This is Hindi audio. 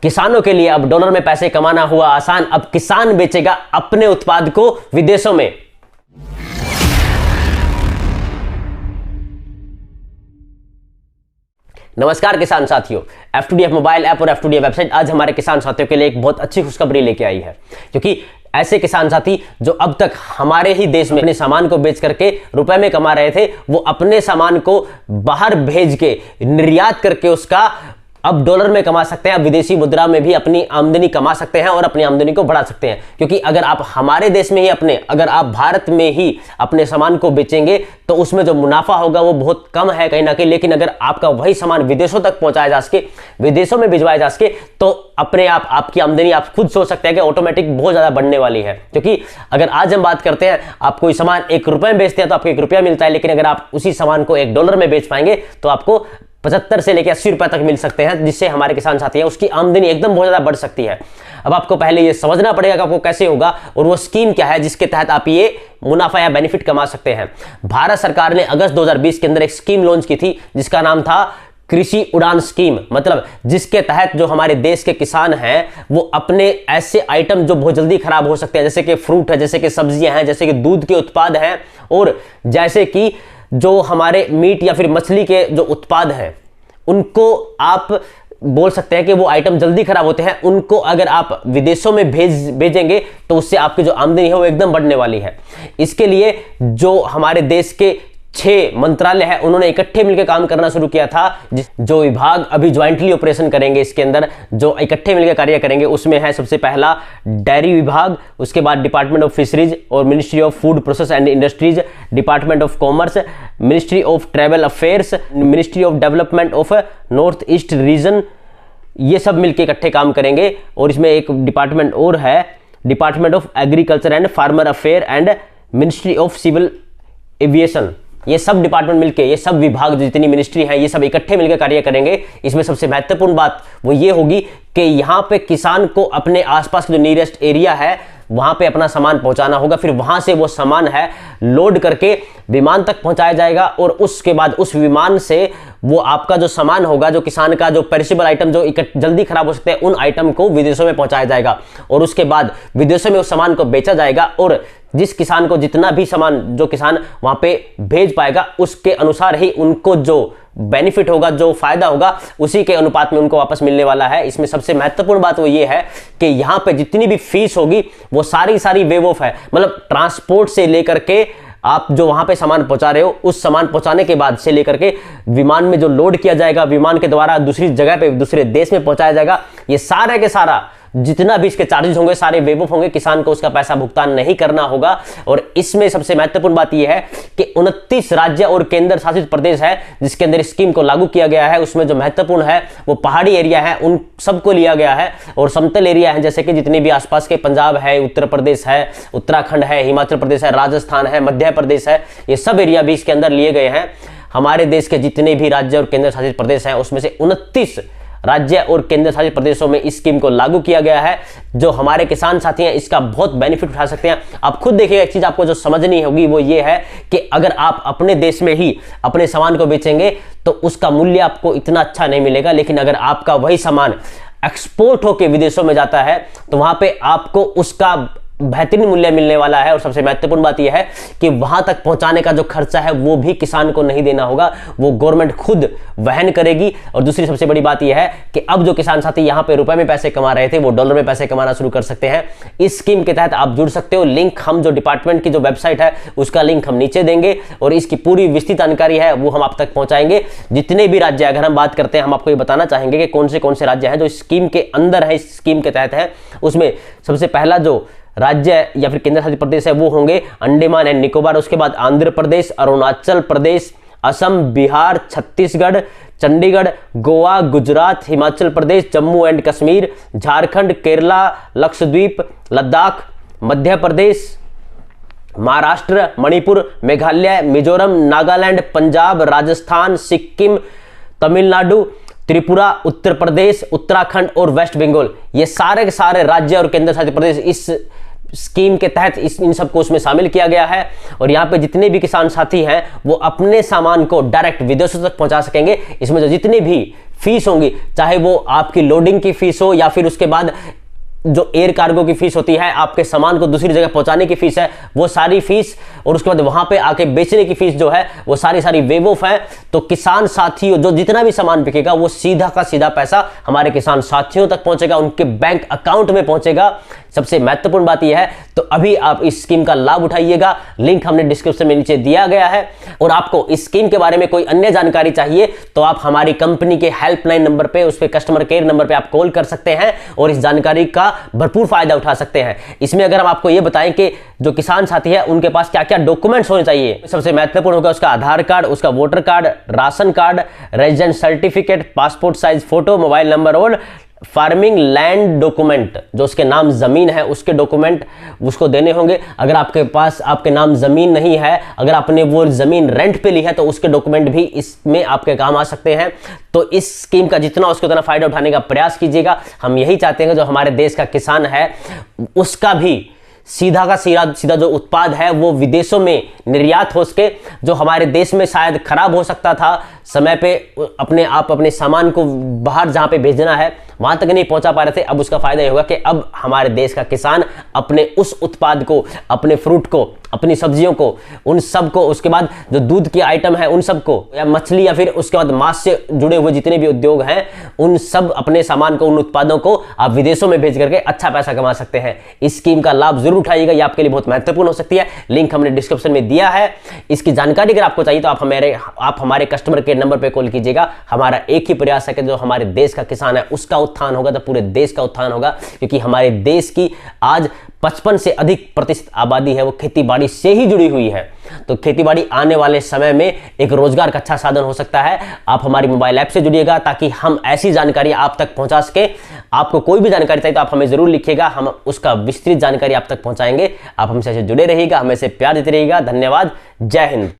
किसानों के लिए अब डॉलर में पैसे कमाना हुआ आसान। अब किसान बेचेगा अपने उत्पाद को विदेशों में। नमस्कार किसान साथियों, F2DF मोबाइल ऐप और F2DF वेबसाइट आज हमारे किसान साथियों के लिए एक बहुत अच्छी खुशखबरी लेके आई है, क्योंकि ऐसे किसान साथी जो अब तक हमारे ही देश में अपने सामान को बेच करके रुपए में कमा रहे थे, वो अपने सामान को बाहर भेज के निर्यात करके उसका अब डॉलर में कमा सकते हैं। अब विदेशी मुद्रा में भी अपनी आमदनी कमा सकते हैं और अपनी आमदनी को बढ़ा सकते हैं। क्योंकि अगर आप हमारे देश में ही अगर आप भारत में ही अपने सामान को बेचेंगे तो उसमें जो मुनाफा होगा वो बहुत कम है कहीं ना कहीं। लेकिन अगर आपका वही सामान विदेशों तक पहुंचाया जा सके, विदेशों में भिजवाया जा सके, तो अपने आप आपकी आमदनी आप खुद सोच सकते हैं कि ऑटोमेटिक बहुत ज्यादा बढ़ने वाली है। क्योंकि अगर आज हम बात करते हैं, आप कोई सामान ₹1 में बेचते हैं तो आपको ₹1 मिलता है, लेकिन अगर आप उसी सामान को $1 में बेच पाएंगे तो आपको 75 से लेकर 80 रुपए तक मिल सकते हैं, जिससे हमारे किसान साथी हैं उसकी आमदनी एकदम बहुत ज्यादा बढ़ सकती है। अब आपको पहले ये समझना पड़ेगा कि आपको कैसे होगा और वो स्कीम क्या है जिसके तहत आप ये मुनाफा या बेनिफिट कमा सकते हैं। भारत सरकार ने अगस्त 2020 के अंदर एक स्कीम लॉन्च की थी जिसका नाम था कृषि उड़ान स्कीम। मतलब जिसके तहत जो हमारे देश के किसान हैं वो अपने ऐसे आइटम जो बहुत जल्दी खराब हो सकते हैं, जैसे कि फ्रूट है, जैसे कि सब्जियां हैं, जैसे कि दूध के उत्पाद हैं, और जैसे कि जो हमारे मीट या फिर मछली के जो उत्पाद हैं, उनको आप बोल सकते हैं कि वो आइटम जल्दी खराब होते हैं, उनको अगर आप विदेशों में भेजेंगे तो उससे आपकी जो आमदनी है वो एकदम बढ़ने वाली है। इसके लिए जो हमारे देश के 6 मंत्रालय है, उन्होंने इकट्ठे मिलकर काम करना शुरू किया था। जो विभाग अभी ज्वाइंटली ऑपरेशन करेंगे, इसके अंदर जो इकट्ठे मिलकर कार्य करेंगे, उसमें है सबसे पहला डेयरी विभाग, उसके बाद डिपार्टमेंट ऑफ फिशरीज और ministry of food process and industries, department of commerce, ministry of travel affairs, ministry of development of north east region. ये सब मिलकर इकट्ठे काम करेंगे। और इसमें एक डिपार्टमेंट और है, department of agriculture and farmer affair and ministry of civil aviation. ये सब डिपार्टमेंट मिलके, ये सब विभाग जितनी मिनिस्ट्री है, ये सब इकट्ठे मिलकर कार्य करेंगे। इसमें सबसे महत्वपूर्ण बात वो ये होगी कि यहाँ पे किसान को अपने आसपास जो नियरेस्ट एरिया है वहां पे अपना सामान पहुंचाना होगा। फिर वहां से वो सामान है लोड करके विमान तक पहुंचाया जाएगा, और उसके बाद उस विमान से वो आपका जो सामान होगा, जो किसान का जो पेरिशेबल आइटम जो जल्दी खराब हो सकते हैं, उन आइटम को विदेशों में पहुंचाया जाएगा। और उसके बाद विदेशों में उस सामान को बेचा जाएगा, और जिस किसान को जितना भी सामान जो किसान वहां पे भेज पाएगा, उसके अनुसार ही उनको जो बेनिफिट होगा, जो फायदा होगा, उसी के अनुपात में उनको वापस मिलने वाला है। इसमें सबसे महत्वपूर्ण बात वो ये है कि यहाँ पे जितनी भी फीस होगी वो सारी वेव ऑफ है। मतलब ट्रांसपोर्ट से लेकर के आप जो वहां पे सामान पहुंचा रहे हो, उस सामान पहुंचाने के बाद से लेकर के विमान में जो लोड किया जाएगा, विमान के द्वारा दूसरी जगह पे दूसरे देश में पहुंचाया जाएगा, ये सारा के सारा जितना भी इसके चार्जेस होंगे सारे वेव ऑफ होंगे। किसान को उसका पैसा भुगतान नहीं करना होगा। और इसमें सबसे महत्वपूर्ण बात यह है कि 29 राज्य और केंद्र शासित प्रदेश है जिसके अंदर स्कीम को लागू किया गया है। उसमें जो महत्वपूर्ण है वो पहाड़ी एरिया है, उन सबको लिया गया है, और समतल एरिया है जैसे कि जितने भी आसपास के पंजाब है, उत्तर प्रदेश है, उत्तराखंड है, हिमाचल प्रदेश है, राजस्थान है, मध्य प्रदेश है, ये सब एरिया भी इसके अंदर लिए गए हैं। हमारे देश के जितने भी राज्य और केंद्र शासित प्रदेश हैं उसमें से 29 राज्य और केंद्र शासित प्रदेशों में इस स्कीम को लागू किया गया है। जो हमारे किसान साथी हैं इसका बहुत बेनिफिट उठा सकते हैं। आप खुद देखिए, एक चीज आपको जो समझनी होगी वो ये है कि अगर आप अपने देश में ही अपने सामान को बेचेंगे तो उसका मूल्य आपको इतना अच्छा नहीं मिलेगा, लेकिन अगर आपका वही सामान एक्सपोर्ट होकर विदेशों में जाता है तो वहां पे आपको उसका बेहतरीन मूल्य मिलने वाला है। और सबसे महत्वपूर्ण बात यह है कि वहां तक पहुंचाने का जो खर्चा है वो भी किसान को नहीं देना होगा, वो गवर्नमेंट खुद वहन करेगी। और दूसरी सबसे बड़ी बात यह है कि अब जो किसान साथी यहां पे रुपए में पैसे कमा रहे थे वो डॉलर में पैसे कमाना शुरू कर सकते हैं। इस स्कीम के तहत आप जुड़ सकते हो। लिंक हम जो डिपार्टमेंट की जो वेबसाइट है उसका लिंक हम नीचे देंगे, और इसकी पूरी विस्तृत जानकारी है वो हम आप तक पहुंचाएंगे। जितने भी राज्य, अगर हम बात करते हैं, हम आपको ये बताना चाहेंगे कि कौन से राज्य हैं जो इस स्कीम के अंदर है, इस स्कीम के तहत है। उसमें सबसे पहला जो राज्य या फिर केंद्र शासित प्रदेश है वो होंगे अंडमान एंड निकोबार, उसके बाद आंध्र प्रदेश, अरुणाचल प्रदेश, असम, बिहार, छत्तीसगढ़, चंडीगढ़, गोवा, गुजरात, हिमाचल प्रदेश, जम्मू एंड कश्मीर, झारखंड, केरला, लक्षद्वीप, लद्दाख, मध्य प्रदेश, महाराष्ट्र, मणिपुर, मेघालय, मिजोरम, नागालैंड, पंजाब, राजस्थान, सिक्किम, तमिलनाडु, त्रिपुरा, उत्तर प्रदेश, उत्तराखंड और वेस्ट बंगाल, ये सारे के सारे राज्य और केंद्र शासित प्रदेश इस स्कीम के तहत इन सबको उसमें शामिल किया गया है। और यहाँ पे जितने भी किसान साथी हैं वो अपने सामान को डायरेक्ट विदेशों तक पहुंचा सकेंगे। इसमें जो जितने भी फीस होंगी, चाहे वो आपकी लोडिंग की फीस हो या फिर उसके बाद जो एयर कार्गो की फीस होती है, आपके सामान को दूसरी जगह पहुंचाने की फीस है, वो सारी फीस, और उसके बाद वहां पे आके बेचने की फीस जो है वो सारी वेव ऑफ है। तो किसान साथियों, जो जितना भी सामान बिकेगा वो सीधा का सीधा पैसा हमारे किसान साथियों तक पहुंचेगा, उनके बैंक अकाउंट में पहुंचेगा। सबसे महत्वपूर्ण बात यह है, तो अभी आप इस स्कीम का लाभ उठाइएगा, लिंक हमने डिस्क्रिप्शन में नीचे दिया गया है। और आपको इस स्कीम के बारे में कोई अन्य जानकारी चाहिए तो आप हमारी कंपनी के हेल्पलाइन नंबर पे, उस पे कस्टमर केयर नंबर पे आप कॉल कर सकते हैं और इस जानकारी का भरपूर फायदा उठा सकते हैं। इसमें अगर हम आपको यह बताएं कि जो किसान साथी है उनके पास क्या क्या डॉक्यूमेंट्स होने चाहिए, सबसे महत्वपूर्ण होगा उसका आधार कार्ड, उसका voter card, ration card, resident certificate, passport size photo, mobile number और फार्मिंग लैंड डॉक्यूमेंट, जो उसके नाम जमीन है उसके डॉक्यूमेंट उसको देने होंगे। अगर आपके पास आपके नाम जमीन नहीं है, अगर आपने वो जमीन रेंट पे ली है तो उसके डॉक्यूमेंट भी इसमें आपके काम आ सकते हैं। तो इस स्कीम का जितना उसको उतना फायदा उठाने का प्रयास कीजिएगा। हम यही चाहते हैं जो हमारे देश का किसान है उसका भी सीधा का सीधा जो उत्पाद है वो विदेशों में निर्यात हो सके। जो हमारे देश में शायद खराब हो सकता था, समय पे अपने सामान को बाहर जहां पे भेजना है वहां तक नहीं पहुंचा पा रहे थे, अब उसका फायदा ये होगा कि अब हमारे देश का किसान अपने उस उत्पाद को, अपने फ्रूट को, अपनी सब्जियों को, उन सब को, उसके बाद जो दूध की आइटम है उन सब को, या मछली, या फिर उसके बाद मांस से जुड़े हुए जितने भी उद्योग हैं उन सब अपने सामान को, उन उत्पादों को आप विदेशों में भेज करके अच्छा पैसा कमा सकते हैं। इस स्कीम का लाभ जरूर उठाइएगा, ये आपके लिए बहुत महत्वपूर्ण हो सकती है। लिंक हमने डिस्क्रिप्शन में दिया है। इसकी जानकारी अगर आपको चाहिए तो आप हमारे कस्टमर केयर नंबर पर कॉल कीजिएगा। हमारा एक ही प्रयास है कि जो हमारे देश का किसान है उसका उत्थान होगा तो पूरे देश का उत्थान होगा, क्योंकि हमारे देश की आज 55 से अधिक प्रतिशत आबादी है वो खेतीबाड़ी से ही जुड़ी हुई है। तो खेतीबाड़ी आने वाले समय में एक रोजगार का अच्छा साधन हो सकता है। आप हमारी मोबाइल ऐप से जुड़िएगा ताकि हम ऐसी जानकारी आप तक पहुंचा सके। आपको कोई भी जानकारी चाहिए तो आप हमें जरूर लिखिएगा, हम उसका विस्तृत जानकारी आप तक पहुंचाएंगे। आप हमसे जुड़े रहिएगा, हमें से प्यार देते रहिएगा। धन्यवाद। जय हिंद।